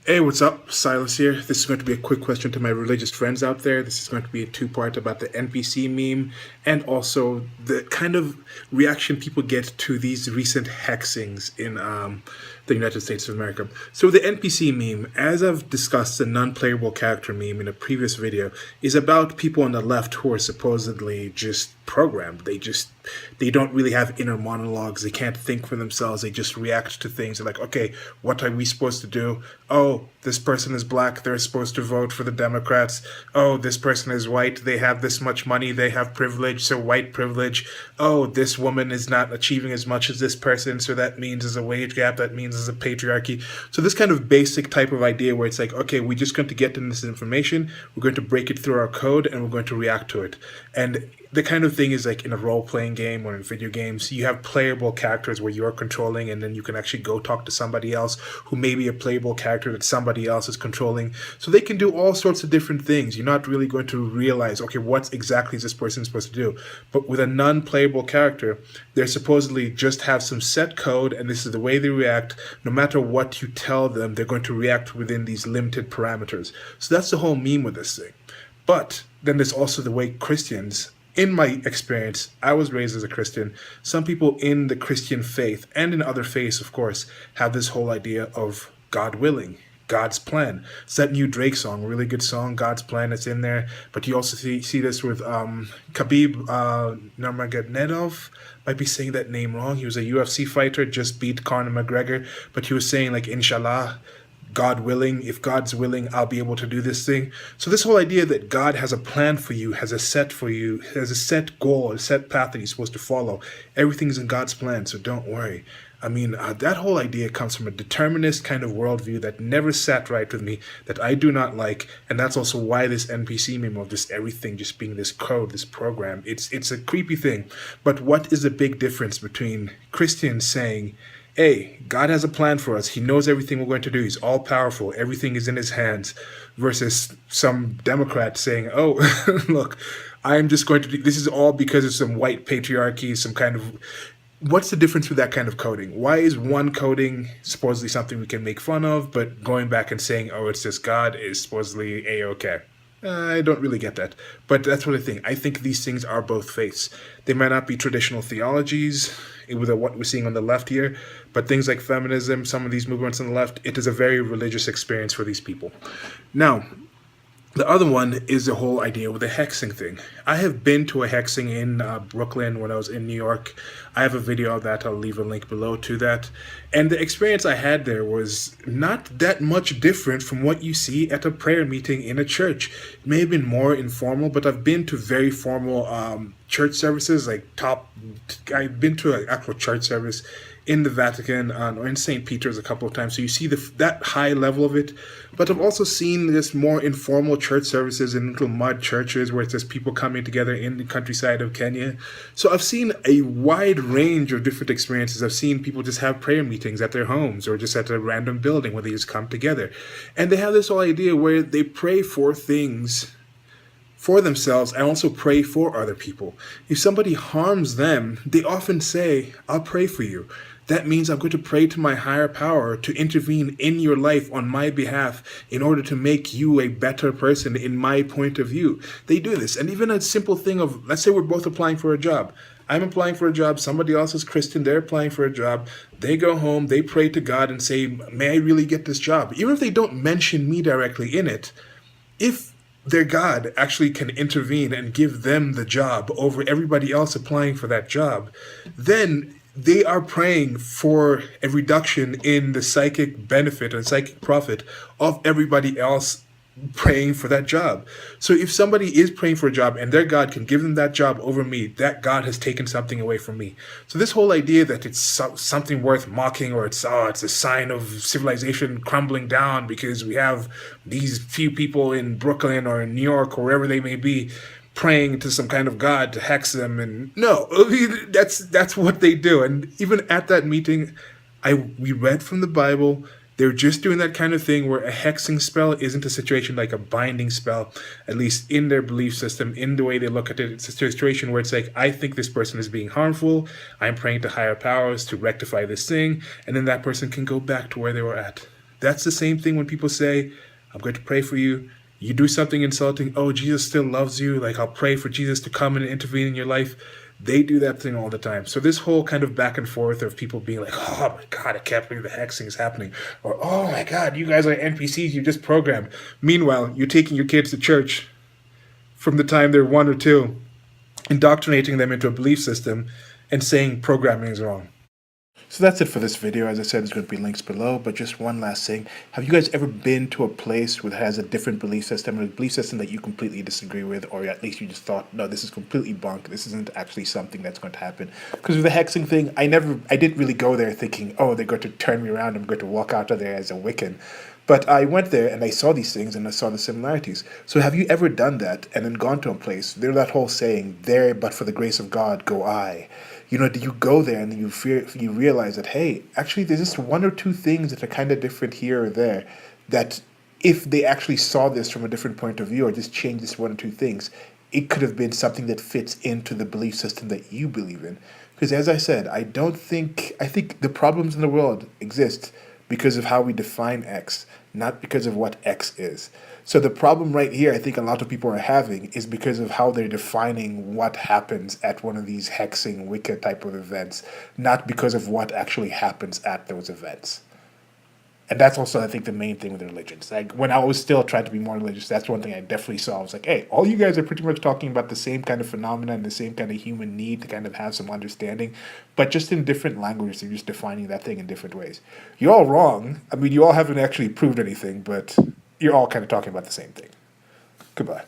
Hey, what's up? Silas here. This is going to be a quick question to my religious friends out there. This is going to be a two-part about the NPC meme and also the kind of reaction people get to these recent hexings in the United States of America. So the NPC meme, as I've discussed the non-playable character meme in a previous video, is about people on the left who are supposedly just programmed. They don't really have inner monologues. They can't think for themselves. They just react to things. They're like, okay, what are we supposed to do? Oh, this person is black. They're supposed to vote for the Democrats. Oh, this person is white. They have this much money. They have privilege. So white privilege. Oh, this woman is not achieving as much as this person. So that means there's a wage gap. That means there's a patriarchy. So this kind of basic type of idea where it's like, okay, we're just going to get in this information. We're going to break it through our code and we're going to react to it. And the kind of thing is like in a role-playing game or in video games, you have playable characters where you're controlling and then you can actually go talk to somebody else who may be a playable character that somebody else is controlling. So they can do all sorts of different things. You're not really going to realize, okay, what exactly is this person supposed to do? But with a non-playable character, they're supposedly just have some set code and this is the way they react. No matter what you tell them, they're going to react within these limited parameters. So that's the whole meme with this thing. But then there's also the way Christians, in my experience, I was raised as a Christian. Some people in the Christian faith and in other faiths, of course, have this whole idea of God willing, God's plan. It's that new Drake song, really good song, God's plan, it's in there. But you also see this with Khabib Nurmagomedov. Might be saying that name wrong. He was a UFC fighter, just beat Conor McGregor. But he was saying like, inshallah, God willing, if God's willing, I'll be able to do this thing. So this whole idea that God has a plan for you, has a set for you, has a set goal, a set path that you're supposed to follow. Everything's in God's plan, so don't worry. I mean, that whole idea comes from a determinist kind of worldview that never sat right with me, that I do not like, and that's also why this NPC meme of this everything just being this code, this program, it's a creepy thing. But what is the big difference between Christians saying, hey, God has a plan for us. He knows everything we're going to do. He's all powerful. Everything is in his hands. Versus some Democrat saying, oh, look, I'm just going to do this is all because of some white patriarchy, some kind of. What's the difference with that kind of coding? Why is one coding supposedly something we can make fun of, but going back and saying, oh, it's just God is supposedly A-okay? I don't really get that. But that's what I think. I think these things are both faiths. They might not be traditional theologies with what we're seeing on the left here, but things like feminism, some of these movements on the left, it is a very religious experience for these people. Now, the other one is the whole idea with the hexing thing. I have been to a hexing in Brooklyn when I was in New York. I have a video of that. I'll leave a link below to that. And the experience I had there was not that much different from what you see at a prayer meeting in a church. It may have been more informal, but I've been to very formal church services, I've been to an actual church service in the Vatican or in St. Peter's a couple of times. So you see that high level of it. But I've also seen this more informal church services in little mud churches where it's just people coming together in the countryside of Kenya. So I've seen a wide range of different experiences. I've seen people just have prayer meetings at their homes or just at a random building where they just come together. And they have this whole idea where they pray for things for themselves and also pray for other people. If somebody harms them, they often say, I'll pray for you. That means I'm going to pray to my higher power to intervene in your life on my behalf in order to make you a better person in my point of view. They do this. And even a simple thing of, let's say we're both applying for a job. I'm applying for a job. Somebody else is Christian. They're applying for a job. They go home. They pray to God and say, may I really get this job? Even if they don't mention me directly in it, if their God actually can intervene and give them the job over everybody else applying for that job, then they are praying for a reduction in the psychic benefit and psychic profit of everybody else praying for that job. So if somebody is praying for a job and their God can give them that job over me, that God has taken something away from me. So this whole idea that it's something worth mocking or it's a sign of civilization crumbling down because we have these few people in Brooklyn or in New York or wherever they may be praying to some kind of God to hex them, and no, that's what they do. And even at that meeting, we read from the Bible. They're just doing that kind of thing where a hexing spell isn't a situation like a binding spell, at least in their belief system, in the way they look at it. It's a situation where it's like, I think this person is being harmful. I'm praying to higher powers to rectify this thing, and then that person can go back to where they were at. That's the same thing when people say, I'm going to pray for you. You do something insulting, oh, Jesus still loves you. Like, I'll pray for Jesus to come and intervene in your life. They do that thing all the time. So this whole kind of back and forth of people being like, oh my God, I can't believe the hexing is happening. Or, oh my God, you guys are NPCs, you just programmed. Meanwhile, you're taking your kids to church from the time they're 1 or 2, indoctrinating them into a belief system and saying programming is wrong. So that's it for this video. As I said, there's going to be links below, but just one last thing. Have you guys ever been to a place that has a different belief system, or a belief system that you completely disagree with, or at least you just thought, no, this is completely bunk, this isn't actually something that's going to happen? Because with the hexing thing, I didn't really go there thinking, oh, they're going to turn me around, I'm going to walk out of there as a Wiccan. But I went there and I saw these things and I saw the similarities. So have you ever done that and then gone to a place? There's that whole saying, there but for the grace of God go I. You know, do you go there and you realize that, hey, actually there's just 1 or 2 things that are kind of different here or there, that if they actually saw this from a different point of view or just changed this 1 or 2 things, it could have been something that fits into the belief system that you believe in. Because as I said, I think the problems in the world exist because of how we define X, not because of what X is. So the problem right here, I think a lot of people are having, is because of how they're defining what happens at one of these hexing Wicca type of events, not because of what actually happens at those events. And that's also, I think, the main thing with religions. Like, when I was still trying to be more religious, that's one thing I definitely saw. I was like, hey, all you guys are pretty much talking about the same kind of phenomena and the same kind of human need to kind of have some understanding, but just in different languages. You're just defining that thing in different ways. You're all wrong. I mean, you all haven't actually proved anything, but you're all kind of talking about the same thing. Goodbye.